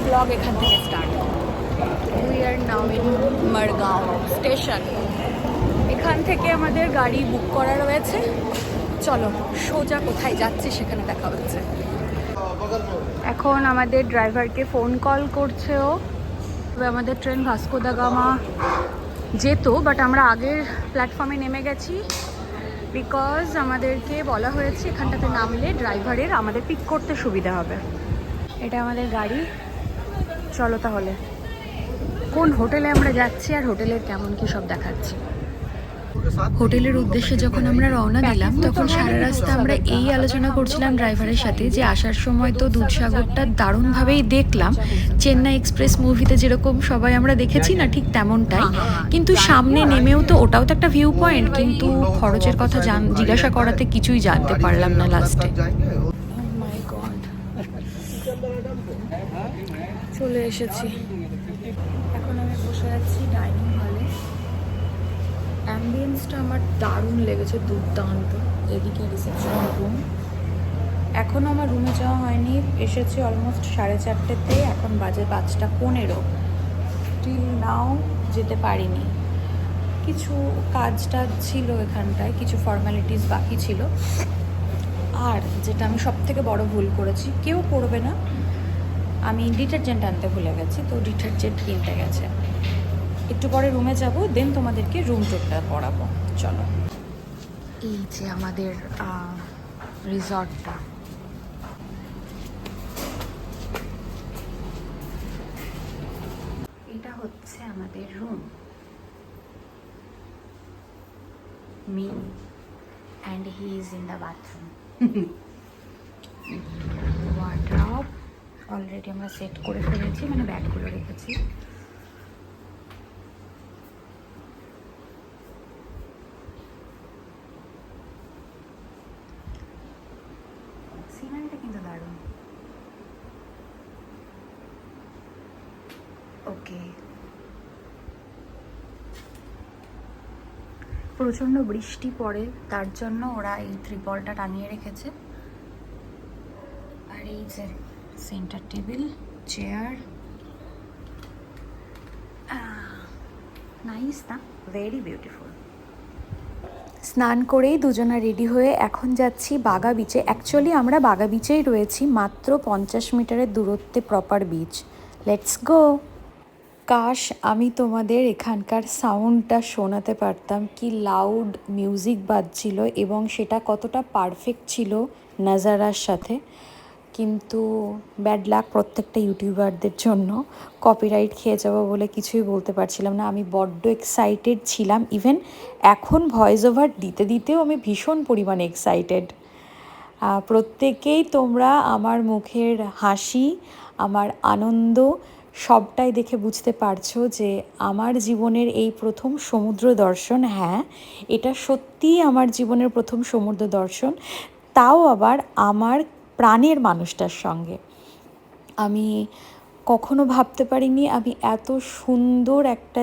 Blog এখান থেকে start. We are now in Margao station. এখান থেকে আমাদের গাড়ি বুক করা রয়েছে। চলো সোজা কোথায় যাচ্ছি সেখানে দেখা হচ্ছে। এখন আমাদের ড্রাইভারকে ফোন কল করছে ও। তবে আমাদের ট্রেন ভাস্কো দা গামা যেত, বাট আমরা আগের প্ল্যাটফর্মে নেমে গেছি বিকজ আমাদেরকে বলা হয়েছে এখানটাতে নামলে ড্রাইভারের আমাদের পিক করতে সুবিধা হবে। এটা আমাদের গাড়ি। চলো তাহলে কোন হোটেলে আমরা যাচ্ছি আর হোটেলের কেমন কি সব দেখাচ্ছি। হোটেলের উদ্দেশ্যে যখন আমরা রওনা দিলাম তখন সারা রাস্তা আমরা এই আলোচনা করছিলাম ড্রাইভারের সাথে যে আসার সময় তো দুধসাগরটা দারুণভাবেই দেখলাম, চেন্নাই এক্সপ্রেস মুভিতে যেরকম সবাই আমরা দেখেছি না ঠিক তেমনটাই, কিন্তু সামনে নেমেও তো ওটাও তো একটা ভিউ পয়েন্ট, কিন্তু খরচের কথা জিজ্ঞাসা করাতে কিছুই জানতে পারলাম না লাস্টে। চলে এসেছি, এখন আমি বসে আছি ডাইনিং হলে। অ্যাম্বিয়েন্সটা আমার দারুণ লেগেছে, দুর্দান্ত। এদিকে রিসেপশন রুম। এখনও আমার রুমে যাওয়া হয়নি, এসেছি অলমোস্ট 4:30, এখন বাজে 5:15। টিল নাও যেতে পারিনি, কিছু কাজটা ছিল এখানটায়, কিছু ফর্মালিটিস বাকি ছিল। আর যেটা আমি সব থেকে বড় ভুল করেছি, কেউ করবে না, আমি ডিটারজেন্ট আনতে ভুলে গেছি, তো ডিটারজেন্ট কিনতে গেছে। একটু পরে রুমে যাব, দেন তোমাদেরকে রুম টুরটা পড়াবো। চলো, এই যে আমাদের রিসর্টটা। এটা হচ্ছে আমাদের room. Me and he is in the bathroom. Wardrobe already আমরা সেট করে ফেলেছি, মানে ব্যাগগুলো রেখেছি। সিনারিটা কিন্তু দারুণ। ওকে, প্রচণ্ড বৃষ্টি পড়ে, তার জন্য ওরা এই ত্রিপলটা টাঙিয়ে রেখেছে। আর এই যে সেন্টার টেবিল, চেয়ার, নাইস না? Very beautiful. স্নান করেই দুজনা রেডি হয়ে এখন যাচ্ছি বাগা বিচে। অ্যাকচুয়ালি আমরা বাগা বিচেই রয়েছি, মাত্র 50 মিটারের দূরত্বে প্রপার বিচ। Let's go. কাশ আমি তোমাদের এখানকার সাউন্ডটা শোনাতে পারতাম, কি লাউড মিউজিক বাজছিল এবং সেটা কতটা পারফেক্ট ছিল নাজারার সাথে। কিন্তু ব্যাড লাক প্রত্যেকটা ইউটিউবারদের জন্য, কপিরাইট খেয়ে যাবো বলে কিছুই বলতে পারছিলাম না। আমি বড্ড এক্সাইটেড ছিলাম, ইভেন এখন ভয়েস ওভার দিতে দিতেও আমি ভীষণ পরিমাণে এক্সাইটেড। প্রত্যেকেই তোমরা আমার মুখের হাসি, আমার আনন্দ সবটাই দেখে বুঝতে পারছো যে আমার জীবনের এই প্রথম সমুদ্র দর্শন। হ্যাঁ, এটা সত্যিই আমার জীবনের প্রথম সমুদ্র দর্শন, তাও আবার আমার প্রাণের মানুষটার সঙ্গে। আমি কখনো ভাবতে পারিনি আমি এত সুন্দর একটা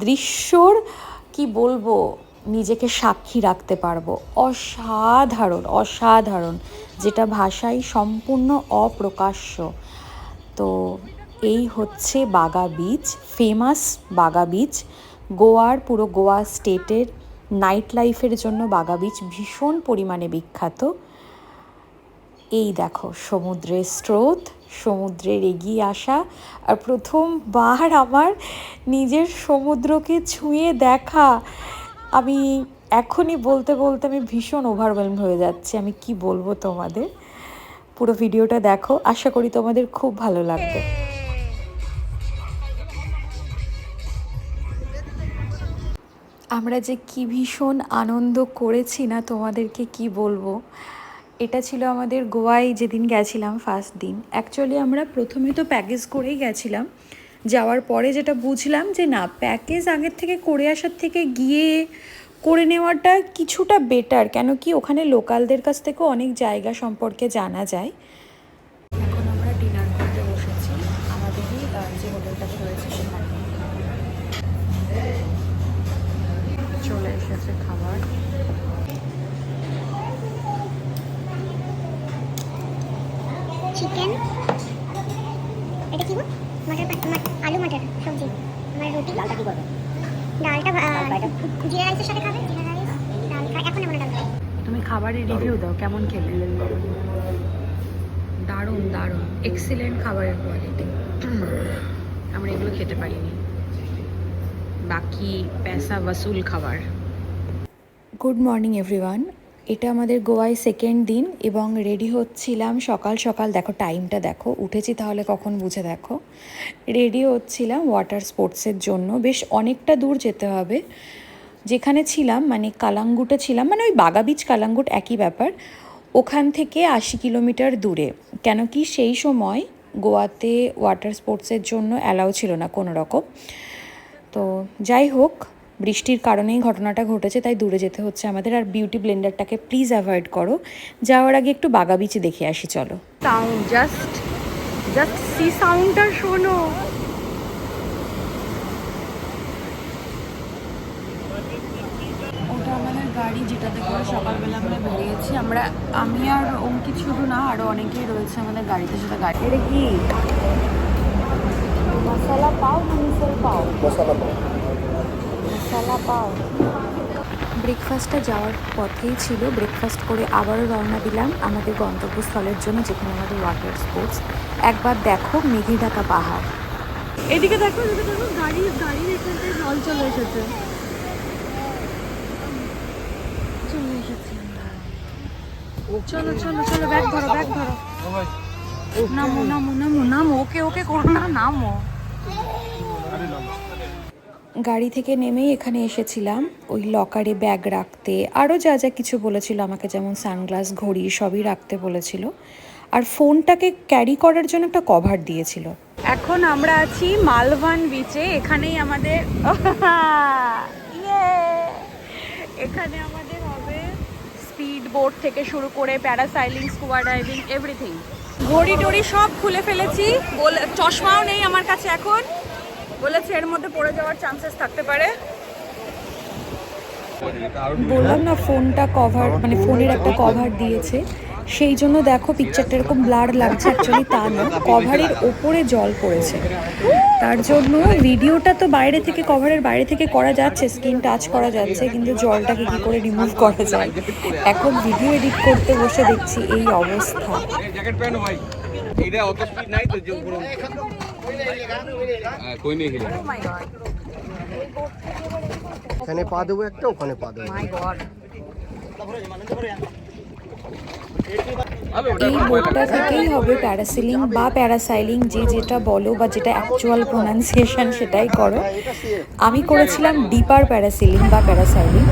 দৃশ্যর কি বলবো, নিজেকে সাক্ষী রাখতে পারবো। অসাধারণ অসাধারণ, যেটা ভাষায় সম্পূর্ণ অপ্রকাশ্য। তো এই হচ্ছে বাগা বিচ, ফেমাস বাগা বিচ। গোয়ার, পুরো গোয়া স্টেটের নাইট লাইফের জন্য বাগা বিচ ভীষণ পরিমাণে বিখ্যাত। এই দেখো সমুদ্রের স্রোত, সমুদ্রের এগিয়ে আসা, আর প্রথমবার আমার নিজের সমুদ্রকে ছুঁয়ে দেখা। আমি এখনই বলতে বলতে আমি ভীষণ ওভারওয়েলম হয়ে যাচ্ছি। আমি কি বলবো তোমাদের, পুরো ভিডিওটা দেখো, আশা করি তোমাদের খুব ভালো লাগবে। আমরা যে কি ভীষণ আনন্দ করেছি না, তোমাদেরকে কি বলবো। এটা ছিল আমাদের গোয়ায় যেদিন গেছিলাম ফার্স্ট দিন। অ্যাকচুয়ালি আমরা প্রথমে তো প্যাকেজ করেই গেছিলাম, যাওয়ার পরে যেটা বুঝলাম যে না, প্যাকেজ আগের থেকে করে আসার থেকে গিয়ে করে নেওয়াটা কিছুটা বেটার, কেন কি ওখানে লোকালদের কাছ থেকেও অনেক জায়গা সম্পর্কে জানা যায়। এখন আমরা ডিনার করতে বসেছি আমাদেরই যে হোটেলটাতে রয়েছে সেখানে। চলে এসেছে খাবার। চিকেন, এটা কি গো? আলু মটর সবজি। আমার রুটি। ডালটা কি করবে? ডালটা জিরা রাইসের সাথে খাবে। জিরা রাইস ডাল এখন আমরা ডাল খাই। তুমি খাবারের রিভিউ দাও, কেমন খেলে? দারুণ দারুণ, এক্সিলেন্ট খাবারের কোয়ালিটি। আমরা এগুলো খেতে পারিনি, বাকি পয়সা ওসুল খাবার। গুড মর্নিং এভরিওয়ান, এটা আমাদের গোয়ায় সেকেন্ড দিন এবং রেডি হচ্ছিলাম সকাল সকাল। দেখো টাইমটা দেখো, উঠেছি তাহলে কখন বুঝে দেখো। রেডি হচ্ছিলাম ওয়াটার স্পোর্টসের জন্য। বেশ অনেকটা দূর যেতে হবে। যেখানে ছিলাম মানে কালাঙ্গুটে ছিলাম, মানে ওই বাগা বিচ কালাঙ্গুট একই ব্যাপার, ওখান থেকে 80 কিলোমিটার দূরে। কেন কি সেই সময় গোয়াতে ওয়াটার স্পোর্টসের জন্য অ্যালাউ ছিল না কোনো রকম। তো যাই হোক, বৃষ্টির কারণেই ঘটনাটা ঘটেছে, তাই দূরে যেতে হচ্ছে আমাদের। আর বিউটি ব্লেন্ডারটাকে প্লিজ অ্যাভয়েড করো। যাওয়ার আগে একটু বাগা বিচে দেখে আসি চলো। সাউন্ড জাস্ট সি সাউন্ডটা শোনো। ওটা আমাদের গাড়ি, যেটাতে করে সকালবেলা আমরা বেরিয়েছি। আমি আর অঙ্কিত শুধু না, আরও অনেকেই রয়েছে আমাদের গাড়িতে। সেটা গাড়ি এটা কি মশলা পাও না মিসল পাও? মশলা পাও। ব্রেকফাস্টটা যাওয়ার পথেই ছিল। ব্রেকফাস্ট করে আবারও রওনা দিলাম আমাদের গন্তব্যস্থলের জন্য, যেখানে আমাদের ওয়াটার স্পোর্টস। একবার দেখো মেঘে ঢাকা পাহাড়, এদিকে দেখো, এদিকে দেখো, গাড়ির এখানটায় জল চলে এসেছে। চলে এসেছি আমরা। চলো চলো চলো, ব্যাগ ধরো ব্যাগ ধরো। নামো নামো নামো নামো, ওকে করো না, নামো। গাড়ি থেকে নেমেই এখানে এসেছিলাম ওই লকারে ব্যাগ রাখতে, আরও যা যা কিছু বলেছিল আমাকে, যেমন সানগ্লাস, ঘড়ি, সবই রাখতে বলেছিল। আর ফোনটাকে ক্যারি করার জন্য একটা কভার দিয়েছিল। এখন আমরা আছি মালভান বিচে। এখানেই আমাদের এখানে আমাদের হবে স্পিড বোট থেকে শুরু করে প্যারাসাইলিং, স্কুবা ডাইভিং, এভরিথিং। ঘড়ি টড়ি সব খুলে ফেলেছি, চশমাও নেই আমার কাছে এখন। বলেছে এর মধ্যে পড়ে যাওয়ার চান্সেস থাকতে পারে। বললাম না ফোনটা কভার, মানে ফোনের একটা কভার দিয়েছে, সেই জন্য দেখো পিকচারটা এরকম ব্লার লাগছে। অ্যাকচুয়ালি তা না, কভারের ওপরে জল পড়েছে, তার জন্য ভিডিওটা তো বাইরে থেকে, কভারের বাইরে থেকে করা যাচ্ছে, স্ক্রিন টাচ করা যাচ্ছে, কিন্তু জলটাকে কি করে রিমুভ করা যায়। এখন ভিডিও এডিট করতে বসে দেখছি এই অবস্থা। এখানে পা দেবো একটা, ওখানে পা দেবো। এই বোটটা থেকেই হবে প্যারাসিলিং বা প্যারাসাইলিং, যে যেটা বলো বা যেটা অ্যাকচুয়াল প্রোনাউন্সিয়েশন সেটাই করো। আমি করেছিলাম ডিপার প্যারাসিলিং বা প্যারাসাইলিং।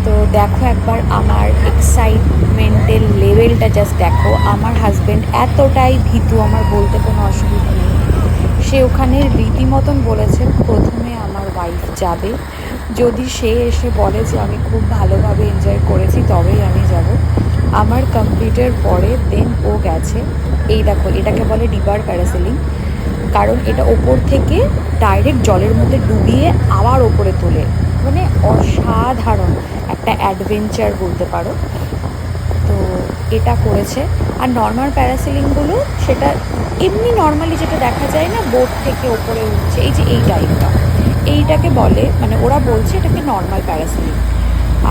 তো দেখো একবার আমার এক্সাইটমেন্টের লেভেলটা, জাস্ট দেখো। আমার হাজব্যান্ড এতটাই ভীতু, আমার বলতে কোনো অসুবিধা নেই। সে ওখানে রীতিমতন বলেছে প্রথমে আমার ওয়াইফ যাবে, যদি সে এসে বলে যে আমি খুব ভালোভাবে এনজয় করেছি তবেই আমি যাব। আমার কমপ্লিটের পরে দেন ও গেছে। এই দেখো, এটাকে বলে ডিপার প্যারাসেলিং, কারণ এটা ওপর থেকে ডাইরেক্ট জলের মধ্যে ডুবিয়ে আবার ওপরে তোলে। মানে অসাধারণ একটা অ্যাডভেঞ্চার বলতে পারো। তো এটা করেছে। আর নর্মাল প্যারাসেলিংগুলো সেটা এমনি নর্মালি যেটা দেখা যায় না, বোট থেকে ওপরে উঠছে, এই যে এই টাইপটা, এইটাকে বলে, মানে ওরা বলছে এটাকে নর্মাল প্যারাসেলিং।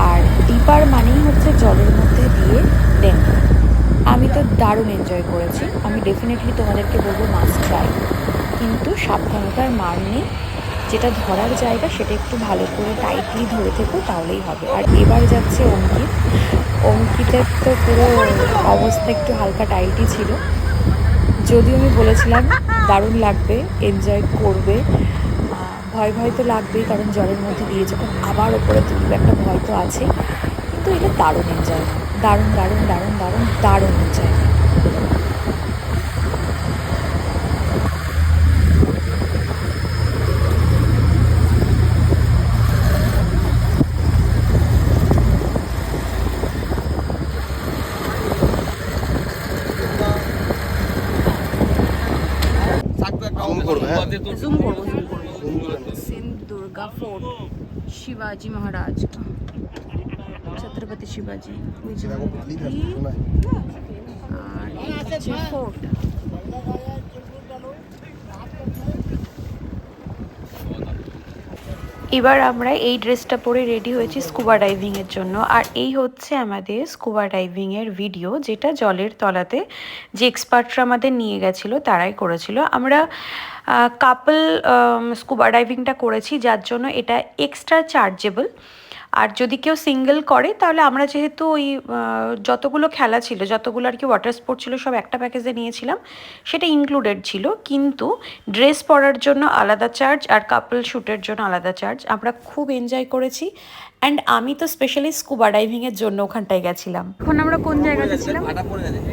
আর ডিপার মানেই হচ্ছে জলের মধ্যে দিয়ে দেন। আমি তো দারুণ এনজয় করেছি। আমি ডেফিনেটলি তোমাদেরকে বলবো মাস্ট ট্রাই, কিন্তু সাবধানতার মার নেই। যেটা ধরার জায়গা সেটা একটু ভালো করে টাইটলি ধরে থেকো, তাহলেই হবে। আর এবার যাচ্ছে অঙ্কিতের তো পুরো অবস্থা একটু হালকা টাইটই ছিল, যদিও আমি বলেছিলাম দারুণ লাগবে, এনজয় করবে। ভয় তো লাগবেই, কারণ জলের মধ্যে দিয়ে যখন আবার ওপরে তুলবে একটা ভয় তো আছে, কিন্তু এটা দারুণ এনজয়, দারুণ দারুণ দারুণ দারুণ দারুণ এনজয়। জুম করবো দুর্গা ফোর্ট, শিবাজি মহারাজ, ছত্রপতি শিবাজি, আর এই হচ্ছে ফোর্ট। এবার আমরা এই ড্রেসটা পরে রেডি হয়েছি স্কুবা ডাইভিংয়ের জন্য। আর এই হচ্ছে আমাদের স্কুবা ডাইভিংয়ের ভিডিও, যেটা জলের তলাতে যে এক্সপার্টরা আমাদের নিয়ে গেছিলো তারাই করেছিল। আমরা কাপল স্কুবা ডাইভিংটা করেছি, যার জন্য এটা এক্সট্রা চার্জেবল। আর যদি কেউ সিঙ্গেল করে তাহলে আমরা যেহেতু ওই যতগুলো খেলা ছিল, যতগুলো আর কি ওয়াটার স্পোর্ট ছিল সব একটা প্যাকেজে নিয়েছিলাম, সেটা ইনক্লুডেড ছিল। কিন্তু ড্রেস পরার জন্য আলাদা চার্জ আর কাপল শ্যুটের জন্য আলাদা চার্জ। আমরা খুব এনজয় করেছি অ্যান্ড আমি তো স্পেশালি স্কুবা ডাইভিংয়ের জন্য ওখানটায় গেছিলাম। এখন আমরা কোন জায়গাতে ছিলাম,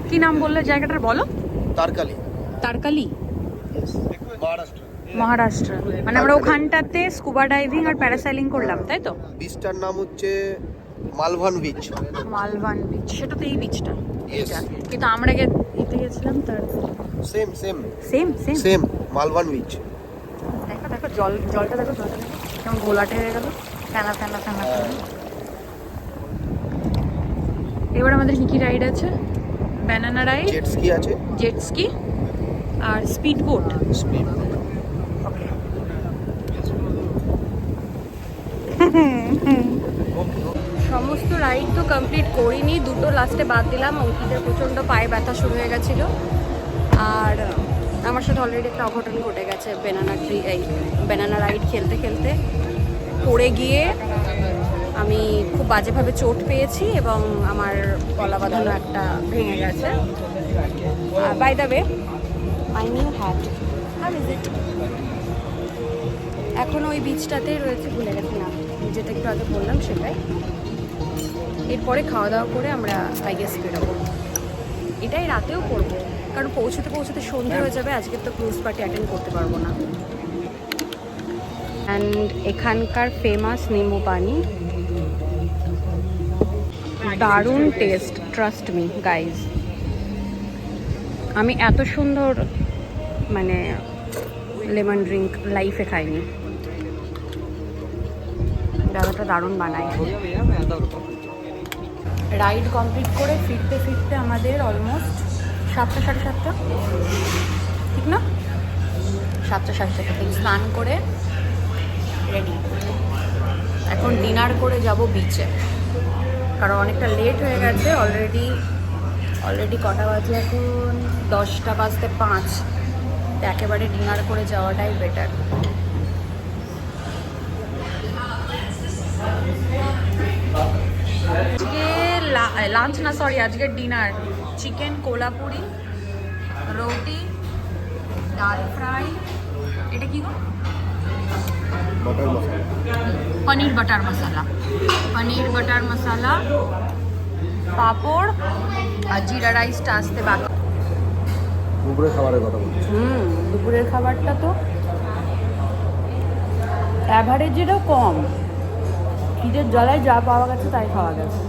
কি নাম বললে জায়গাটার বলো? তারকালি। তারকালি, মহারাষ্ট্র। মহারাষ্ট্র। মানে আমরা ওখানটাতে স্কুবা ডাইভিং আর প্যারাসাইলিং করলাম, তাই তো? বিচটার নাম হচ্ছে মালভান বিচ। মালভান বিচ, সেটা তো এই বিচটা। Yes. কিন্তু আমরা এতে গেছিলাম তার same same same same same Malvan beach. দেখো দেখো জলটা দেখো, জলটা দেখো কেমন ঘোলাটে হয়ে গেল, ফেনা ফেনা ফেনা। এবার আমাদের কি কি রাইড আছে? ব্যানানা রাইড, জেট স্কি আছে, জেট স্কি আর স্পিড বোট। স্পিড। সমস্ত রাইড তো কমপ্লিট করিনি, দুটো লাস্টে বাদ দিলাম। অঙ্কিতের প্রচণ্ড পায়ে ব্যথা শুরু হয়ে গেছিলো। আর আমার সাথে অলরেডি একটা অঘটন ঘটে গেছে। ব্যানানা রাইড খেলতে খেলতে পড়ে গিয়ে আমি খুব বাজেভাবে চোট পেয়েছি এবং আমার গলা বাঁধানো একটা ভেঙে গেছে। By the way, my new hat, how is it? এখন ওই বিচটাতেই রয়েছে, ভুলে গেছি না, যেটা একটু আগে বললাম সেটাই। এরপরে খাওয়া দাওয়া করে আমরা আই গেস বেরোবো। এটাই রাতেও করবো, কারণ পৌঁছতে পৌঁছতে সন্ধে হয়ে যাবে। আজকে তো ক্রুজ পার্টি অ্যাটেন্ড করতে পারবো না। অ্যান্ড এখানকার ফেমাস নিম্বু পানি, দারুণ টেস্ট, ট্রাস্ট মি গাইজ। আমি এত সুন্দর মানে লেমন ড্রিঙ্ক লাইফে খাইনি। দাদাটা দারুণ বানায়। রাইড কমপ্লিট করে ফিরতে ফিরতে আমাদের অলমোস্ট 7টা সাড়ে 7টা, ঠিক না? 7টা সাড়ে 7টা থেকে স্নান করে রেডি। এখন ডিনার করে যাব বিচে, কারণ অনেকটা লেট হয়ে গেছে অলরেডি কটা বাজে এখন? 10টা বাজতে 5। তো একেবারে ডিনার করে যাওয়াটাই বেটার। আজকে লাঞ্চ না, সরি আজকে ডিনার। চিকেন কোলাপুরি, রুটি, ডাল ফ্রাই, এটা কি গো? বাটার মশলা, পনির বাটার মশলা, পনির বাটার মশলা, পাঁপড় আর জিরা রাইসটা আসতে বাকি। দুপুরের খাবারের কথা বলছি। দুপুরের খাবারটা তো অ্যাভারেজেরও কম, খিদের জ্বালায় যা পাওয়া গেছে তাই খাওয়া গেছে।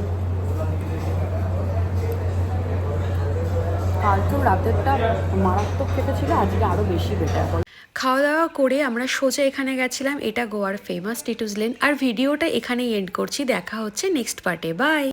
কালকেও রাতেরটা মারাত্মক খেতে ছিল, আজকে আরও বেশি বেটার। খাওয়া দাওয়া করে আমরা সোজা এখানে গেছিলাম, এটা গোয়ার ফেমাস টিটুস লেন। আর ভিডিওটা এখানেই এন্ড করছি, দেখা হচ্ছে নেক্সট পার্টে, বাই।